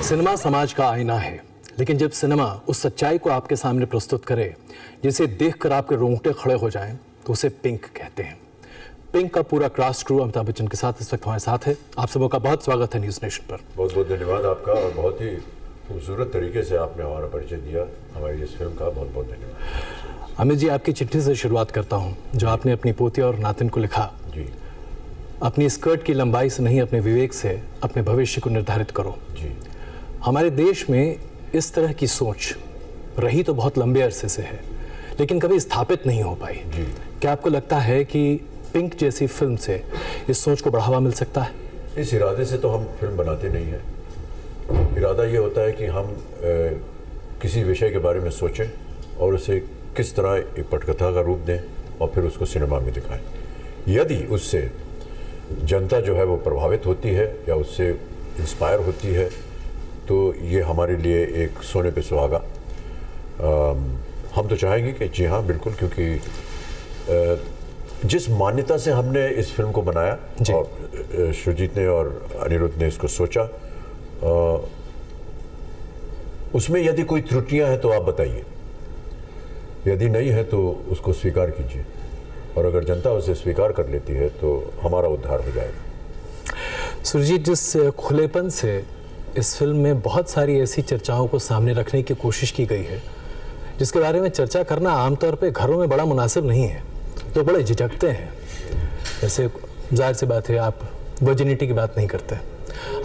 Cinema समाज का आईना है, लेकिन जब सिनेमा उस सच्चाई को आपके सामने प्रस्तुत करे जिसे देखकर आपके रोंगटे खड़े हो जाएं, तो उसे पिंक कहते हैं। पिंक का पूरा कास्ट क्रू अमिताभ बच्चन के साथ इस वक्त हमारे साथ है। आप सबों का बहुत स्वागत है न्यूज़ नेशन पर। बहुत बहुत धन्यवाद आपका, और बहुत ही खूबसूरत तरीके से आपने हमारा परिचय दिया हमारी इस फिल्म का। बहुत बहुत धन्यवाद। अमित जी, आपकी चिट्ठी से शुरुआत करता हूँ जो आपने अपनी पोती और नातिन को लिखा। जी अपनी स्कर्ट की लंबाई से नहीं, अपने विवेक से अपने भविष्य को निर्धारित करो। जी। हमारे देश में इस तरह की सोच रही तो बहुत लंबे अरसे से है, लेकिन कभी स्थापित नहीं हो पाई। जी। क्या आपको लगता है कि पिंक जैसी फिल्म से इस सोच को बढ़ावा मिल सकता है? इस इरादे से तो हम फिल्म बनाते नहीं हैं। इरादा ये होता है कि हम किसी विषय के बारे में सोचें और उसे किस तरह एक पटकथा का रूप दें और फिर उसको सिनेमा में दिखाएं। यदि उससे जनता जो है वो प्रभावित होती है या उससे इंस्पायर होती है तो ये हमारे लिए एक सोने पे सुहागा। हम तो चाहेंगे कि जी हाँ बिल्कुल, क्योंकि जिस मान्यता से हमने इस फिल्म को बनाया और शुरजीत ने और अनिरुद्ध ने इसको सोचा, उसमें यदि कोई त्रुटियां हैं तो आप बताइए, यदि नहीं है तो उसको स्वीकार कीजिए, और अगर जनता उसे स्वीकार कर लेती है तो हमारा उद्धार हो जाएगा। सुरजीत, जिस खुलेपन से इस फिल्म में बहुत सारी ऐसी चर्चाओं को सामने रखने की कोशिश की गई है जिसके बारे में चर्चा करना आमतौर पे घरों में बड़ा मुनासिब नहीं है, तो बड़े झिझकते हैं। जैसे जाहिर सी बात है, आप वर्जिनिटी की बात नहीं करते,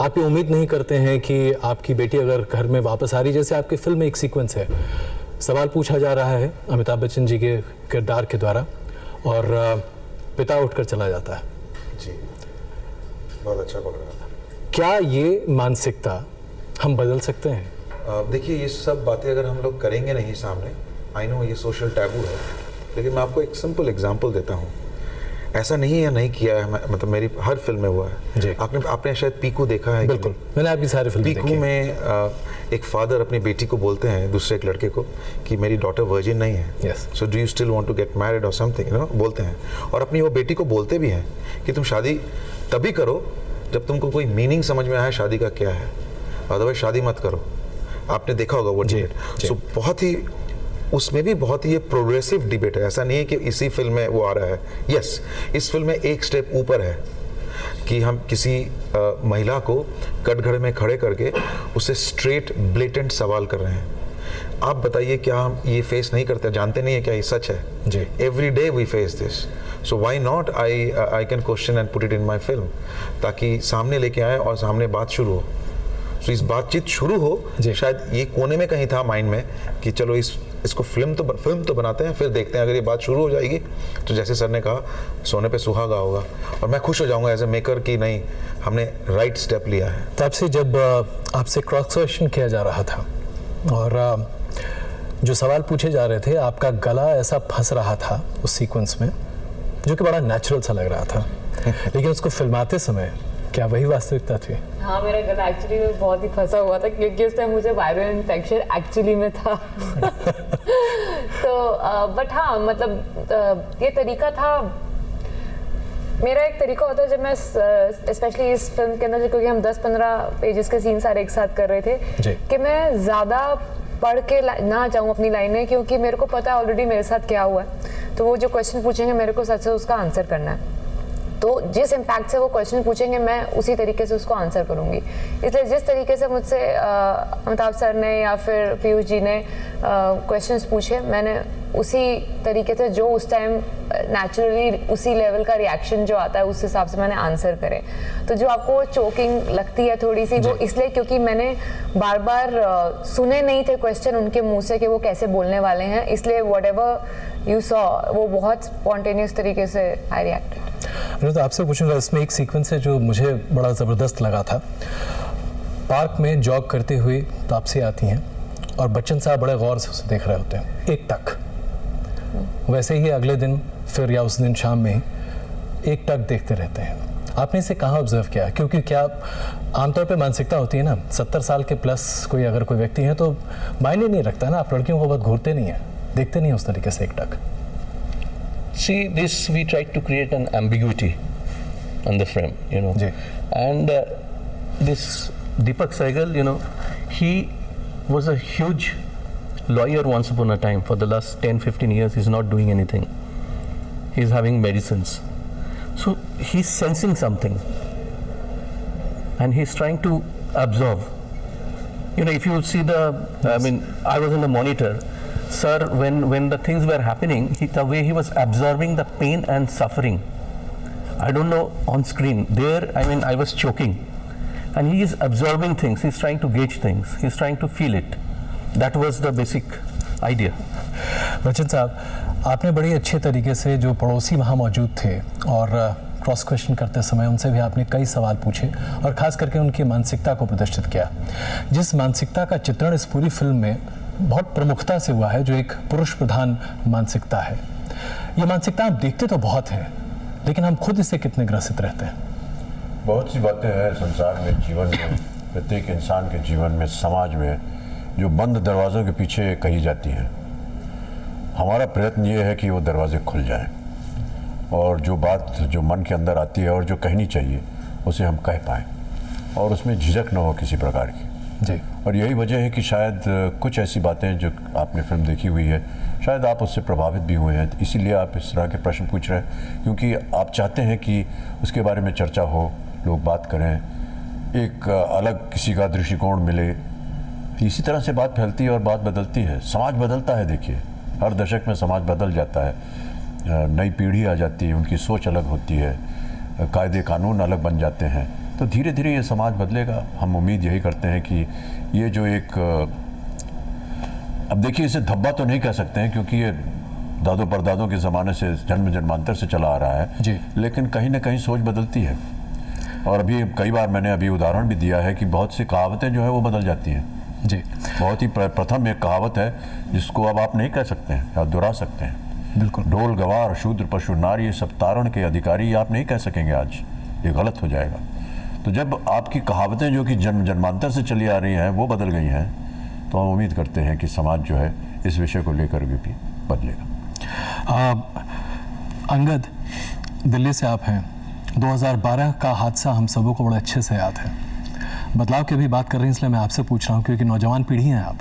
आप ये उम्मीद नहीं करते हैं कि आपकी बेटी अगर घर में वापस आ रही, जैसे आपकी फिल्म में एक सीक्वेंस है, सवाल पूछा जा रहा है अमिताभ बच्चन जी के किरदार के द्वारा और पिता उठकर चला जाता है। जी, बहुत अच्छा बोल रहा था। क्या ये मानसिकता हम बदल सकते हैं? देखिए, ये सब बातें अगर हम लोग करेंगे नहीं सामने, आई नो ये सोशल टैबू है, लेकिन मैं आपको एक सिंपल एग्जांपल देता हूँ। ऐसा नहीं है नहीं किया है, मतलब मेरी हर फिल्म में हुआ है जी। आपने शायद पीकू देखा है? बिल्कुल, मैंने आपकी सारी फिल्म देखी। पीकू में एक फादर अपनी बेटी को बोलते हैं, दूसरे एक लड़के को, कि मेरी डॉटर वर्जिन नहीं है, so do you still want to get married और समथिंग, यू नो, बोलते हैं। और अपनी वो बेटी को बोलते भी हैं कि तुम शादी तभी करो जब तुमको कोई मीनिंग समझ में आए शादी का क्या है, अदरवाइज शादी मत करो। आपने देखा होगा वो डिबेट। सो बहुत ही, उसमें भी बहुत ही ये प्रोग्रेसिव डिबेट है। ऐसा नहीं है कि इसी फिल्म में वो आ रहा है। यस, इस फिल्म में एक स्टेप ऊपर है कि हम किसी महिला को कटघरे में खड़े करके उससे स्ट्रेट ब्लेटेंट सवाल कर रहे हैं। आप बताइए, क्या हम ये फेस नहीं करते? जानते नहीं है क्या ये सच है? जी, every day we face this, so why not I can question and put it in my film, ताकि सामने लेके आए और सामने बात शुरू हो। सो इस बातचीत शुरू हो, शायद ये कोने में कहीं था माइंड में कि चलो इसको फिल्म तो बनाते हैं, फिर देखते हैं अगर ये बात शुरू हो जाएगी तो जैसे सर ने कहा, सोने पे सुहागा होगा और मैं खुश हो जाऊंगा एज ए मेकर कि नहीं, हमने राइट स्टेप लिया है। तो आपसे जब आपसे क्रॉस क्वेश्चन किया जा रहा था और जो सवाल पूछे जा रहे थे, आपका गला ऐसा फंस रहा था उस सीक्वेंस में जो कि बड़ा नेचुरल सा लग रहा था, लेकिन उसको फिल्माते समय क्या वही वास्तविकता थी? हाँ, मेरा गला एक्चुअली में बहुत ही फंसा हुआ था क्योंकि उस टाइम मुझे वायरल इन्फेक्शन एक्चुअली में था। तो बट हाँ, मतलब ये तरीका था, मेरा एक तरीका होता है जब मैं स्पेशली इस फिल्म के अंदर, क्योंकि हम 10-15 पेजेस के सीन सारे एक साथ कर रहे थे, कि मैं ज़्यादा पढ़ के ना जाऊँ अपनी लाइनें, क्योंकि मेरे को पता है ऑलरेडी मेरे साथ क्या हुआ है। तो वो जो क्वेश्चन पूछेंगे मेरे को सच से उसका आंसर करना है, तो जिस इम्पैक्ट से वो क्वेश्चन पूछेंगे मैं उसी तरीके से उसको आंसर करूँगी। इसलिए जिस तरीके से मुझसे अमिताभ सर ने या फिर पीयूष जी ने क्वेश्चंस पूछे, मैंने उसी तरीके से जो उस टाइम नेचुरली उसी लेवल का रिएक्शन जो आता है उस हिसाब से मैंने आंसर करे। तो जो आपको चोकिंग लगती है थोड़ी सी, वो इसलिए क्योंकि मैंने बार बार सुने नहीं थे क्वेश्चन उनके मुंह से कि वो कैसे बोलने वाले हैं, इसलिए व्हाटएवर यू सॉ वो बहुत स्पॉन्टेनियस तरीके से आई रिएक्टेड। तो आपसे पूछूंगा, इसमें एक सीक्वेंस है जो मुझे बड़ा ज़बरदस्त लगा था। पार्क में जॉग करते हुए तापसी आती हैं और बच्चन साहब बड़े गौर से उसे देख रहे होते हैं, एक टक। वैसे ही अगले दिन फिर या उस दिन शाम में एक टक देखते रहते हैं। आपने इसे कहाँ ऑब्जर्व किया? क्योंकि क्या आमतौर पे मानसिकता होती है ना, 70 साल के प्लस कोई अगर कोई व्यक्ति है तो मायने नहीं रखता ना, आप लड़कियों को बहुत घूरते नहीं हैं, देखते नहीं उस तरीके से एक टक। See, this we tried to create an ambiguity on the frame, you know, and this Deepak Saigal, you know, he was a huge lawyer once upon a time. For the last 10-15 years, he's not doing anything. He's having medicines. So he's sensing something. And he's trying to absorb. You know, if you see I was on the monitor. Sir, when the things were happening, the way he was absorbing the pain and suffering, I don't know, on screen, I was choking. And he is absorbing things, he's trying to gauge things, he's trying to feel it. That was the basic idea. Bachchan साहब, आपने बड़ी अच्छे तरीके से जो पड़ोसी वहाँ मौजूद थे और क्रॉस क्वेश्चन करते समय उनसे भी आपने कई सवाल पूछे और ख़ास करके उनकी मानसिकता को प्रदर्शित किया, जिस मानसिकता का चित्रण इस पूरी फिल्म में बहुत प्रमुखता से हुआ है, जो एक पुरुष प्रधान मानसिकता है। ये मानसिकता आप देखते तो बहुत हैं, लेकिन हम खुद इससे कितने ग्रसित रहते हैं? बहुत सी बातें हैं संसार में, जीवन में, प्रत्येक इंसान के जीवन में, समाज में, जो बंद दरवाज़ों के पीछे कही जाती हैं। हमारा प्रयत्न ये है कि वो दरवाजे खुल जाएं और जो बात जो मन के अंदर आती है और जो कहनी चाहिए उसे हम कह पाएँ और उसमें झिझक न हो किसी प्रकार की जी। और यही वजह है कि शायद कुछ ऐसी बातें जो आपने फिल्म देखी हुई है, शायद आप उससे प्रभावित भी हुए हैं, इसीलिए आप इस तरह के प्रश्न पूछ रहे हैं, क्योंकि आप चाहते हैं कि उसके बारे में चर्चा हो, लोग बात करें, एक अलग किसी का दृष्टिकोण मिले। इसी तरह से बात फैलती है और बात बदलती है, समाज बदलता है। देखिए, हर दशक में समाज बदल जाता है, नई पीढ़ी आ जाती है, उनकी सोच अलग होती है, कायदे कानून अलग बन जाते हैं, तो धीरे धीरे ये समाज बदलेगा। हम उम्मीद यही करते हैं कि ये जो एक, अब देखिए इसे धब्बा तो नहीं कह सकते हैं क्योंकि ये दादों परदादों के ज़माने से जन्म जन्मांतर से चला आ रहा है जी, लेकिन कहीं ना कहीं सोच बदलती है। और अभी कई बार मैंने अभी उदाहरण भी दिया है कि बहुत सी कहावतें जो है वो बदल जाती हैं जी। बहुत ही प्रथम एक कहावत है जिसको अब आप नहीं कह सकते हैं, आप दोहरा सकते हैं, बिल्कुल। ढोल गवार शूद्र पशु नारी सब तारण के अधिकारी, आप नहीं कह सकेंगे आज, ये गलत हो जाएगा। तो जब आपकी कहावतें जो कि जन्म जन्मांतर से चली आ रही हैं वो बदल गई हैं, तो हम उम्मीद करते हैं कि समाज जो है इस विषय को लेकर भी बदलेगा। अंगद, दिल्ली से आप हैं, 2012 का हादसा हम सबों को बड़े अच्छे से याद है। बदलाव की भी बात कर रहे हैं इसलिए मैं आपसे पूछ रहा हूँ क्योंकि नौजवान पीढ़ी हैं आप।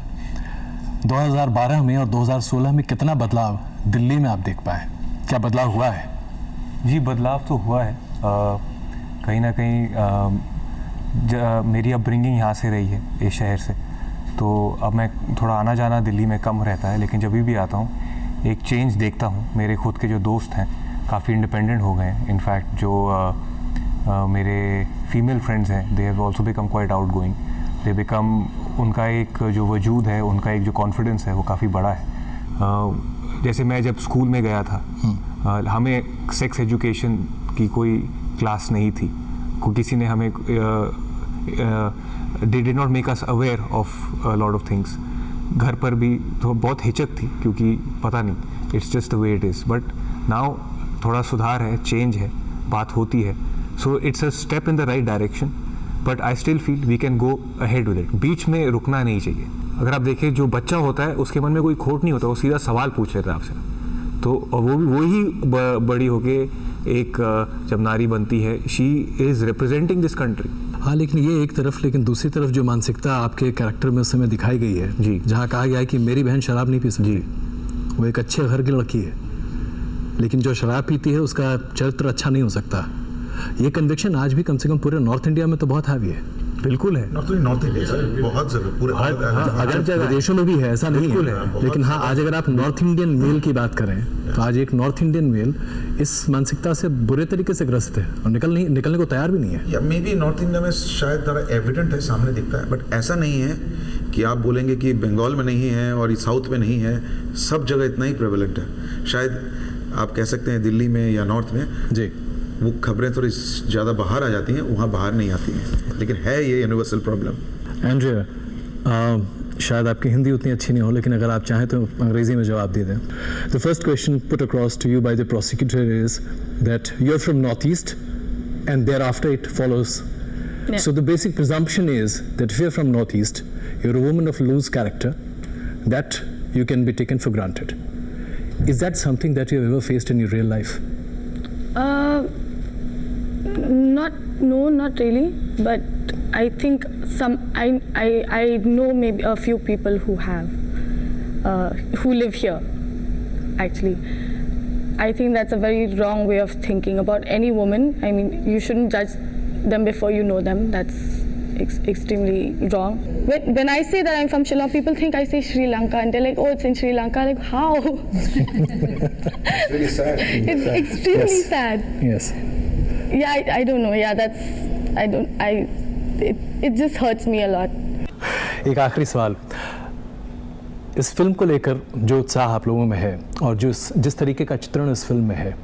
2012 में और 2016 में कितना बदलाव दिल्ली में आप देख पाए? क्या बदलाव हुआ है? जी, बदलाव तो हुआ है। कहीं ना कहीं मेरी अपब्रिंगिंग यहाँ से रही है, इस शहर से, तो अब मैं थोड़ा आना जाना दिल्ली में कम रहता है, लेकिन जब भी आता हूँ एक चेंज देखता हूँ। मेरे खुद के जो दोस्त हैं काफ़ी इंडिपेंडेंट हो गए हैं। इनफैक्ट जो मेरे फीमेल फ्रेंड्स हैं, they have also become quite out going, they become, उनका एक जो वजूद है, उनका एक जो कॉन्फिडेंस है वो काफ़ी बड़ा है। जैसे मैं जब स्कूल में गया था, हमें सेक्स एजुकेशन की कोई क्लास नहीं थी, किसी ने हमें they did not make us aware of lot of things. घर पर भी तो बहुत हिचक थी क्योंकि पता नहीं, it's just the way it is. But now थोड़ा सुधार है, चेंज है, बात होती है, so it's a step in the right direction, but I still feel we can go ahead with it. बीच में रुकना नहीं चाहिए। अगर आप देखें, जो बच्चा होता है उसके मन में कोई खोट नहीं होता, वो सीधा सवाल पूछ लेता है आपसे, तो वो ही बड़ी होके एक जब नारी बनती है, she is representing this country. हाँ, लेकिन ये एक तरफ, लेकिन दूसरी तरफ जो मानसिकता आपके कैरेक्टर में उस समय दिखाई गई है जी, जहाँ कहा गया है कि मेरी बहन शराब नहीं पी सकती, वो एक अच्छे घर की लड़की है, लेकिन जो शराब पीती है उसका चरित्र अच्छा नहीं हो सकता। ये कन्विक्शन आज भी कम से कम पूरे नॉर्थ इंडिया में तो बहुत हावी है। बिल्कुल है, नॉर्थ इंडिया सर, बहुत ज़रूर पूरे अगर विदेशों में भी है, ऐसा नहीं है, लेकिन हाँ, आज अगर आप नॉर्थ इंडियन मेल की बात करें तो आज एक नॉर्थ इंडियन मेल इस मानसिकता से बुरे तरीके से ग्रस्त है और निकलने को तैयार भी नहीं है। या मे बी नॉर्थ इंडिया में शायद ज़रा एविडेंट है, सामने दिखता है, बट ऐसा नहीं है कि आप बोलेंगे कि बंगाल में नहीं है और साउथ में नहीं है, सब जगह इतना ही प्रेवलेंट है। शायद आप कह सकते हैं दिल्ली में या नॉर्थ में जी वो खबरें थोड़ी ज़्यादा बाहर आ जाती हैं, वहाँ बाहर नहीं आती हैं, लेकिन है ये यूनिवर्सल प्रॉब्लम। एंड्रिया, शायद आपकी हिंदी उतनी अच्छी नहीं हो, लेकिन अगर आप चाहें तो अंग्रेजी में जवाब दे दें। The first question put across to you by the prosecutor is that you are from north east and thereafter it follows. So the basic presumption is that if you're from Northeast, you're a woman of loose character, that you can be taken for granted. Is that something that you have ever faced in your real life? Not really, but I think I know maybe a few people who live here. Actually, I think that's a very wrong way of thinking about any woman. I mean, you shouldn't judge them before you know them. That's extremely wrong. When I say that I'm from Shillong, people think I say Sri Lanka, and they're like, "Oh, it's in Sri Lanka." Like, how? It's really sad. It's extremely sad. Yes. Yeah, I don't know. Yeah, it just hurts me a lot. एक आखिरी सवाल, इस film को लेकर जो उत्साह आप लोगों में है और जिस तरीके का चित्रण इस फिल्म में है,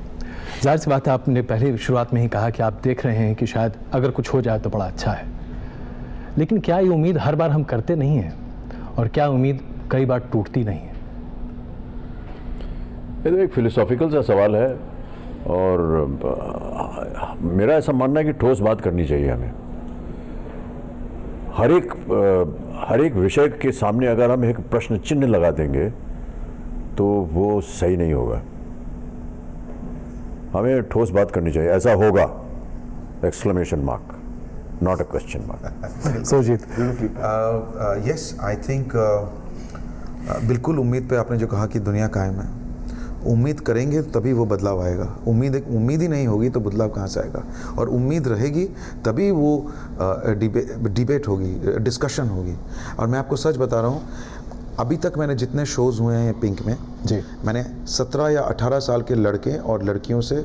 जाहिर सी बात है आपने पहले शुरुआत में ही कहा कि आप देख रहे हैं कि शायद अगर कुछ हो जाए तो बड़ा अच्छा है, लेकिन क्या ये उम्मीद हर बार हम करते नहीं हैं और क्या उम्मीद कई बार टूटती नहीं है? ये तो एक फिलोसॉफिकल सा सवाल है और मेरा ऐसा मानना है कि ठोस बात करनी चाहिए हमें। हर एक विषय के सामने अगर हम एक प्रश्न चिन्ह लगा देंगे तो वो सही नहीं होगा। हमें ठोस बात करनी चाहिए, ऐसा होगा exclamation mark, not a question mark. Sujit, yes I think बिल्कुल उम्मीद पे आपने जो कहा कि दुनिया कायम है, उम्मीद करेंगे तभी वो बदलाव आएगा। उम्मीद ही नहीं होगी तो बदलाव कहाँ से आएगा? और उम्मीद रहेगी तभी वो डिबेट होगी, डिस्कशन होगी। और मैं आपको सच बता रहा हूँ, अभी तक मैंने जितने शोज़ हुए हैं पिंक में जी, मैंने 17 या 18 साल के लड़के और लड़कियों से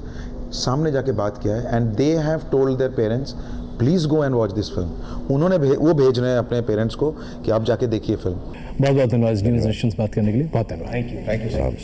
सामने जाके बात किया है, and they have told their parents please go and watch this film. उन्होंने वो भेज रहे हैं अपने पेरेंट्स को कि आप जाके देखिए फिल्म। बहुत बहुत धन्यवाद न्यूज़ नेशंस बात करने के लिए, बहुत धन्यवाद। Thank you so much.